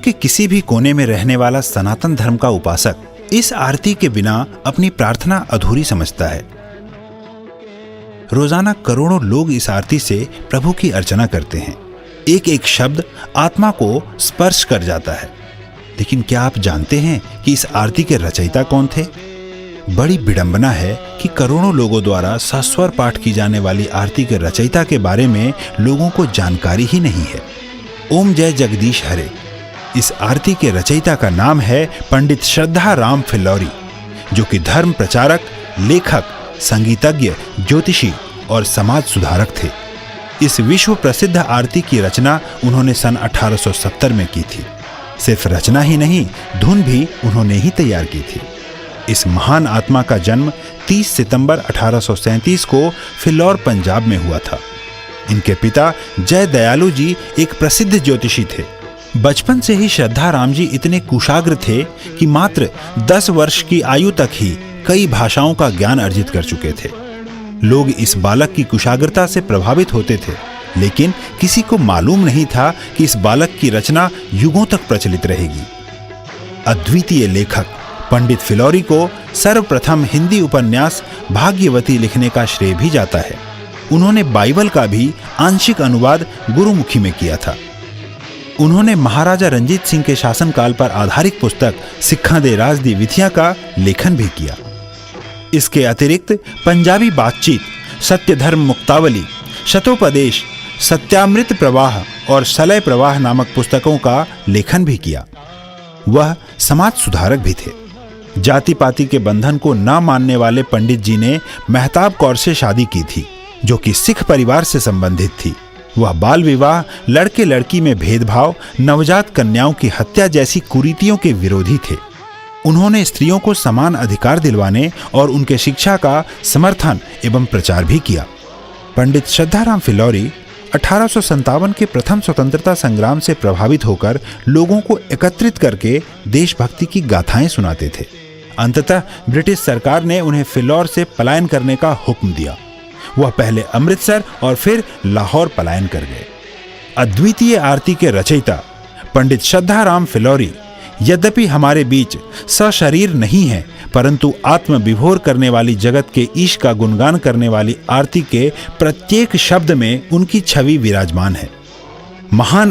के किसी भी कोने में रहने वाला सनातन धर्म का उपासक इस आरती के बिना अपनी प्रार्थना अधूरी समझता है। रोजाना करोड़ों लोग इस आरती से प्रभु की अर्चना करते हैं। एक एक शब्द आत्मा को स्पर्श कर जाता है। लेकिन क्या आप जानते हैं कि इस आरती के रचयिता कौन थे? बड़ी विडंबना है कि करोड़ों लोगों द्वारा सस्वर पाठ की जाने वाली आरती के रचयिता के बारे में लोगों को जानकारी ही नहीं है। ओम जय जगदीश हरे। इस आरती के रचयिता का नाम है पंडित श्रद्धा राम फिल्लौरी, जो कि धर्म प्रचारक, लेखक, संगीतज्ञ, ज्योतिषी और समाज सुधारक थे। इस विश्व प्रसिद्ध आरती की रचना उन्होंने सन 1870 में की थी। सिर्फ रचना ही नहीं, धुन भी उन्होंने ही तैयार की थी। इस महान आत्मा का जन्म 30 सितंबर 1837 को फिल्लौर, पंजाब में हुआ था। इनके पिता जय दयालु जी एक प्रसिद्ध ज्योतिषी थे। बचपन से ही श्रद्धा राम जी इतने कुशाग्र थे कि मात्र 10 वर्ष की आयु तक ही कई भाषाओं का ज्ञान अर्जित कर चुके थे। लोग इस बालक की कुशाग्रता से प्रभावित होते थे, लेकिन किसी को मालूम नहीं था कि इस बालक की रचना युगों तक प्रचलित रहेगी। अद्वितीय लेखक पंडित फिल्लौरी को सर्वप्रथम हिंदी उपन्यास भाग्यवती लिखने का श्रेय भी जाता है। उन्होंने बाइबल का भी आंशिक अनुवाद गुरुमुखी में किया था। उन्होंने महाराजा रंजीत सिंह के शासनकाल पर आधारित पुस्तक सिक्खां दे राज दी विधियां का लेखन भी किया। इसके अतिरिक्त पंजाबी बातचीत, सत्य धर्म मुक्तावली, शतोपदेश, सत्यामृत प्रवाह और सलय प्रवाह नामक पुस्तकों का लेखन भी किया। वह समाज सुधारक भी थे। जाति पाति के बंधन को न मानने वाले पंडित जी ने मेहताब कौर से शादी की थी, जो कि सिख परिवार से संबंधित थी। वह बाल विवाह, लड़के लड़की में भेदभाव, नवजात कन्याओं की हत्या जैसी कुरीतियों के विरोधी थे। उन्होंने स्त्रियों को समान अधिकार दिलवाने और उनके शिक्षा का समर्थन एवं प्रचार भी किया। पंडित श्रद्धाराम फिल्लौरी 1857 के प्रथम स्वतंत्रता संग्राम से प्रभावित होकर लोगों को एकत्रित करके देशभक्ति की गाथाएं सुनाते थे। अंततः ब्रिटिश सरकार ने उन्हें फिल्लौर से पलायन करने का हुक्म दिया। वह पहले अमृतसर और फिर लाहौर पलायन कर गए। अद्वितीय आरती के रचयिता पंडित श्रद्धाराम फिल्लौरी यद्यपि हमारे बीच सशरीर नहीं है, परंतु आत्म विभोर करने वाली जगत के ईश का गुणगान करने वाली आरती के प्रत्येक शब्द में उनकी छवि विराजमान है। महान